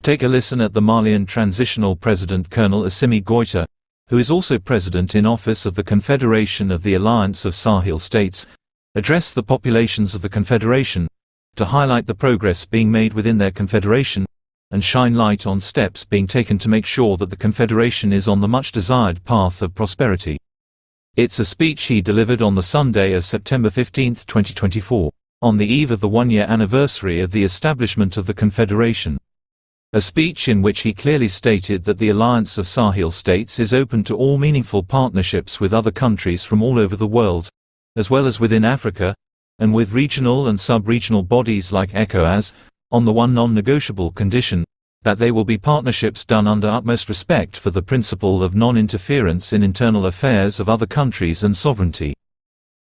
Take a listen at the Malian Transitional President Colonel Assimi Goïta, who is also President in Office of the Confederation of the Alliance of Sahel States, address the populations of the Confederation, to highlight the progress being made within their Confederation, and shine light on steps being taken to make sure that the Confederation is on the much-desired path of prosperity. It's a speech he delivered on the Sunday of September 15, 2024, on the eve of the one-year anniversary of the establishment of the Confederation. A speech in which he clearly stated that the Alliance of Sahel States is open to all meaningful partnerships with other countries from all over the world, as well as within Africa, and with regional and sub-regional bodies like ECOWAS, on the one non-negotiable condition, that they will be partnerships done under utmost respect for the principle of non-interference in internal affairs of other countries and sovereignty.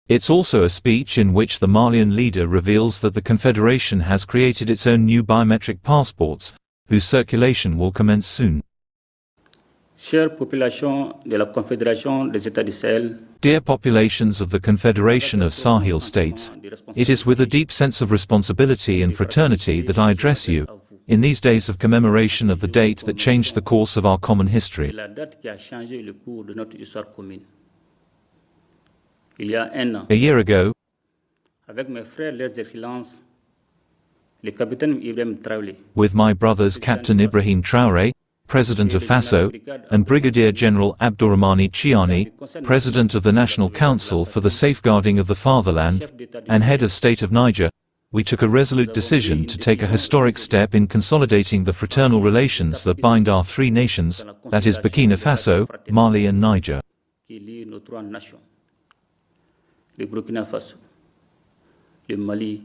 It's also a speech in which the Malian leader reveals that the Confederation has created its own new biometric passports, whose circulation will commence soon. Chère population de la Confédération des États du Sahel, Dear populations of the Confederation of Sahel States, it is with a deep sense of responsibility and fraternity that I address you, in these days of commemoration of the date that changed the course of our common history. la date qui a changé le cours de notre histoire commune. Il y a un an, A year ago, avec mes frères, leurs excellences, le capitaine Ibrahim Traoré, with my brothers Captain Ibrahim Traoré, President of Faso, and Brigadier General Abdourahmane Chiani, President of the National Council for the Safeguarding of the Fatherland, and Head of State of Niger, we took a resolute decision to take a historic step in consolidating the fraternal relations that bind our three nations, that is Burkina-Faso, Mali and Niger. qui lie nos trois nations, le Burkina-Faso, le Mali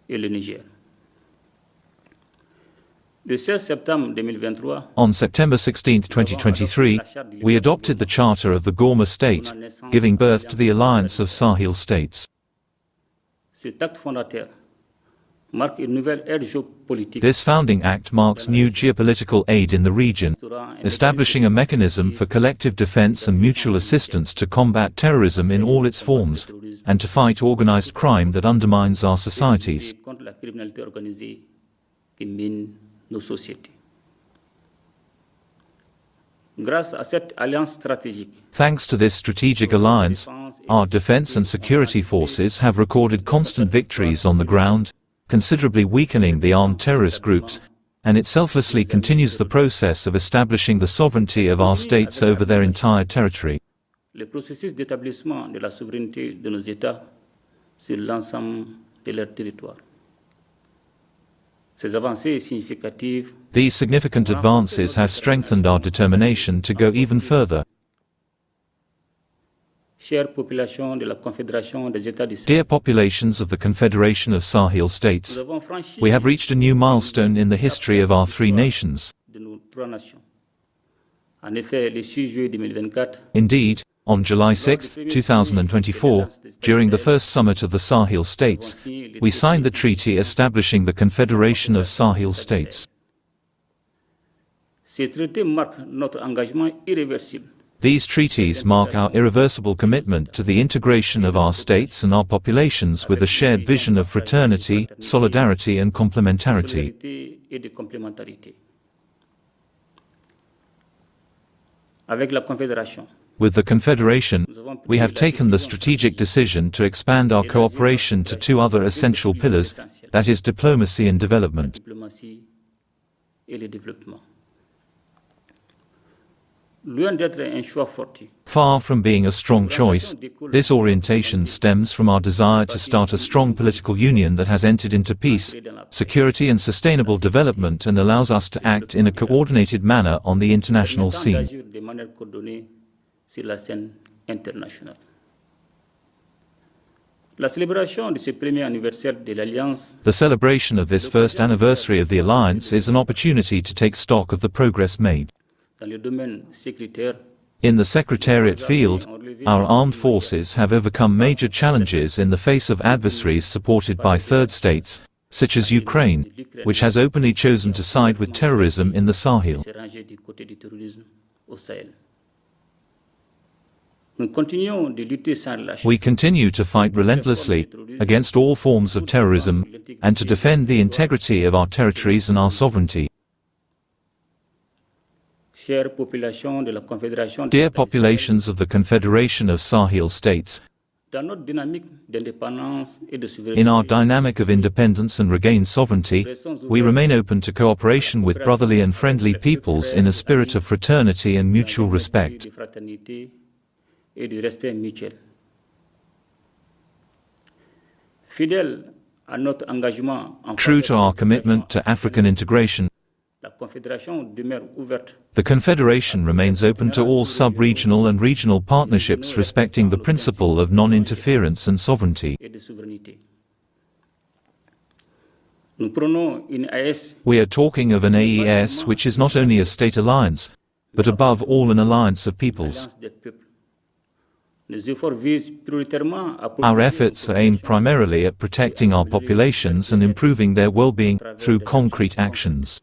et le Niger. Le 16 septembre 2023, On September 16, 2023, we adopted the Charter of the Gourma State, giving birth to the Alliance of Sahel States. cet acte fondateur marque une nouvelle ère géopolitique. This founding act marks new geopolitical aid in the region, establishing a mechanism for collective defense and mutual assistance to combat terrorism in all its forms, and to fight organized crime that undermines our societies. Contre la criminalité organisée qui mine nos sociétés. Grâce à cette alliance stratégique, Thanks to this strategic alliance, our defense and security forces have recorded constant victories on the ground, considerably weakening the armed terrorist groups, and it selflessly continues the process of establishing the sovereignty of our states over their entire territory. le processus d'établissement de la souveraineté de nos États sur l'ensemble de leur territoire. Ces avancées significatives These significant advances have strengthened our determination to go even further. Chère population de la Confédération des États du Sahel, Dear populations of the Confederation of Sahel States, nous avons franchi we have reached a new milestone in the history of our three nations. de nos trois nations. En effet, le 6 juillet 2024, Indeed, on July 6, 2024, during the first summit of the Sahel States, we signed the treaty establishing the Confederation of Sahel States. ces traités marquent notre engagement irréversible These treaties mark our irreversible commitment to the integration of our states and our populations with a shared vision of fraternity, solidarity and complementarity. solidarité et de complémentarité. Avec la Confédération, With the Confederation, we have taken the strategic decision to expand our cooperation to two other essential pillars, that is diplomacy and development. diplomatie et le développement. Loin d'être un choix fortuit, Far from being a strong choice, this orientation stems from our desire to start a strong political union that has entered into peace, security and sustainable development and allows us to act in a coordinated manner on the international permettant scene. d'agir de manière coordonnée sur la scène internationale. La célébration de ce premier anniversaire de l'Alliance The celebration of this first anniversary of the Alliance is an opportunity to take stock of the progress made. dans le domaine sécuritaire, In the Secretariat field, our armed forces have overcome major challenges in the face of adversaries supported by third states, such as Ukraine, which has openly chosen to side with terrorism in the Sahel. s'est rangé du côté du terrorisme au Sahel. Nous continuons de lutter sans relâche. We continue to fight relentlessly against all forms of terrorism and to defend the integrity of our territories and our sovereignty. Chère population de la Confédération Dear populations of the Confederation of Sahel States, dans notre dynamique d'indépendance et de souveraineté, in our dynamic of independence and regained sovereignty, we remain open to cooperation with brotherly and friendly peoples in a spirit of fraternity and mutual respect. de fraternité et de respect mutuel. Fidèle à notre engagement en True faveur to de our l'intégration commitment to African integration, la Confédération demeure ouverte the Confederation remains open to all sub-regional and regional partnerships respecting the principle of non-interference and sovereignty. et de souveraineté. Nous prenons une AES We are talking of an AES which is not only a state alliance, but above all an alliance of peoples. alliance des peuples. Nos efforts visent prioritairement à Our protéger efforts nos are aimed populations primarily at protecting our populations and improving their well-being through concrete actions.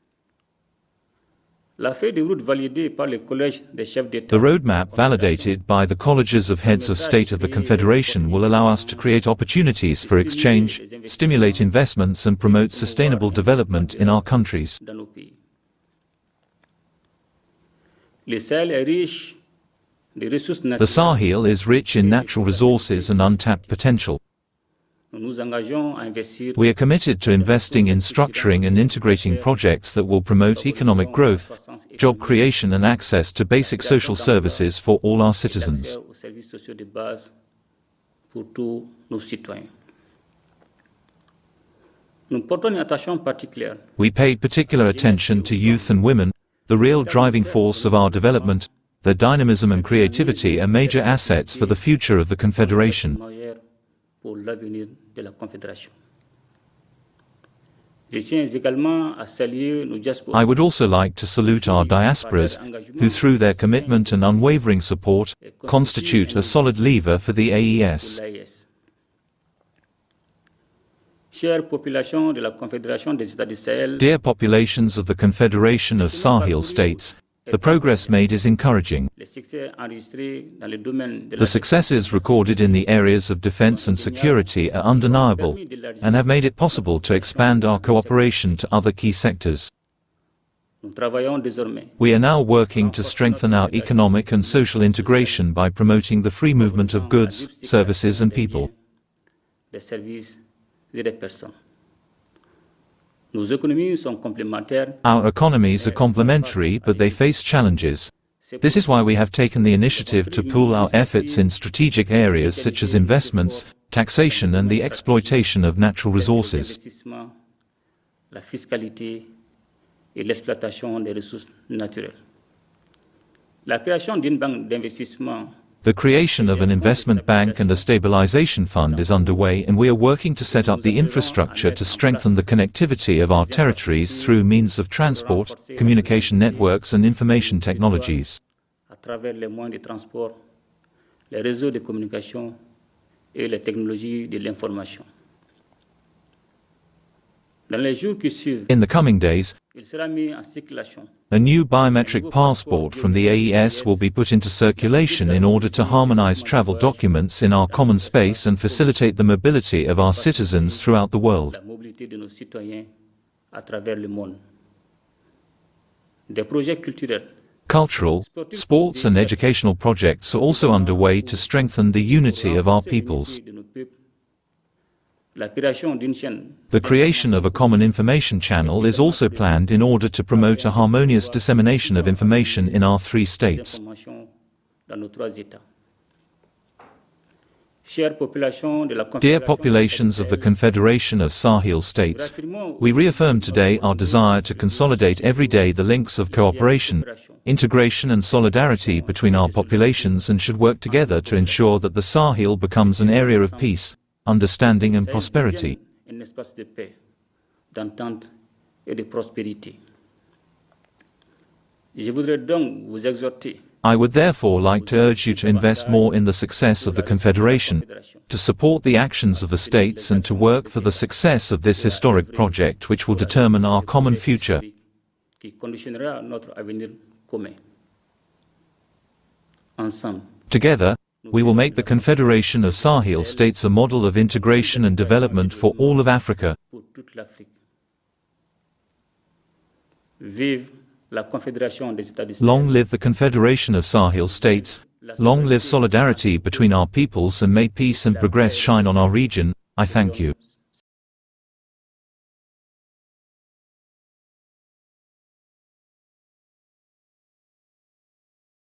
La feuille de route validée par le Collège des chefs The d'État roadmap validated by the colleges of heads of state of the Confederation will allow us to create opportunities for exchange, stimulate investments and promote sustainable development in our countries. dans nos pays. Le Sahel est riche de ressources The naturelles. Sahel is rich in natural resources and untapped potential. Nous nous engageons à investir We are committed to investing in structuring and integrating projects that will promote economic growth, job creation and access to basic social services for all our l'accès citizens. aux services sociaux de base pour tous nos citoyens. Nous portons une attention particulière We paid particular attention to youth and women, the real driving force of our development. Their dynamism and creativity are major assets for the future of the Confederation. majeur pour l'avenir de la Confédération. Je tiens également à saluer nos diasporas. I would also like to salute our diasporas, who through their commitment and unwavering support, constitute a solid lever for the AES. l'AES. Chère population de la Confédération des États du Sahel, Dear populations of the Confederation of Sahel States, the progress made is encouraging. les succès enregistrés dans le domaine de The successes recorded in the areas of defense and security are undeniable, and have made it possible to expand our cooperation to other key sectors. Nous travaillons désormais We are now working to strengthen our economic and social integration by promoting the free movement of goods, services and people. des services et des personnes. Nos économies sont complémentaires. Our economies are complementary, but they face challenges. This is why we have taken the initiative to pool our efforts in strategic areas such as investments, taxation and the exploitation of natural resources. L'investissement, la fiscalité et l'exploitation des ressources naturelles. La création d'une banque d'investissement The creation of an investment bank and a stabilization fund is underway, and we are working to set up the infrastructure to strengthen the connectivity of our territories through means of transport, communication networks and information technologies. à travers les moyens de transport, les réseaux de communication et les technologies de l'information. Dans les jours qui suivent, In the coming days, il sera mis en circulation a new biometric passport from the AES will be put into circulation in order to harmonize travel documents in our common space and facilitate the mobility of our citizens throughout the world. la mobilité de nos citoyens à travers le monde. Des projets culturels, Cultural, sports and educational projects are also underway to strengthen the unity of our peoples. de nos peuples. La création d'une chaîne The creation of a common information channel is also planned in order to promote a harmonious dissemination of information in our three states. d'information dans nos trois États. Chère population de la Dear Confédération populations of the Confederation of Sahel States, réaffirmons we reaffirm today our desire to consolidate every day the links of cooperation, integration and solidarity between our populations and should work together to ensure that the Sahel becomes an area of peace, understanding and prosperity. un espace de paix, d'entente et de prospérité. Je voudrais donc vous exhorter I would therefore like to urge you to invest more in the success of the Confederation, to support the actions of the states and to work for the success of this historic project which will determine our common future. qui conditionnera notre avenir commun. Ensemble, Together, we will make the Confederation of Sahel States a model of integration and development for all of Africa. pour toute l'Afrique. Vive la Confédération des États du Long Sahel. live the Confederation of Sahel States. Long live solidarity between our peoples, and may peace and progress shine on our region. I thank you.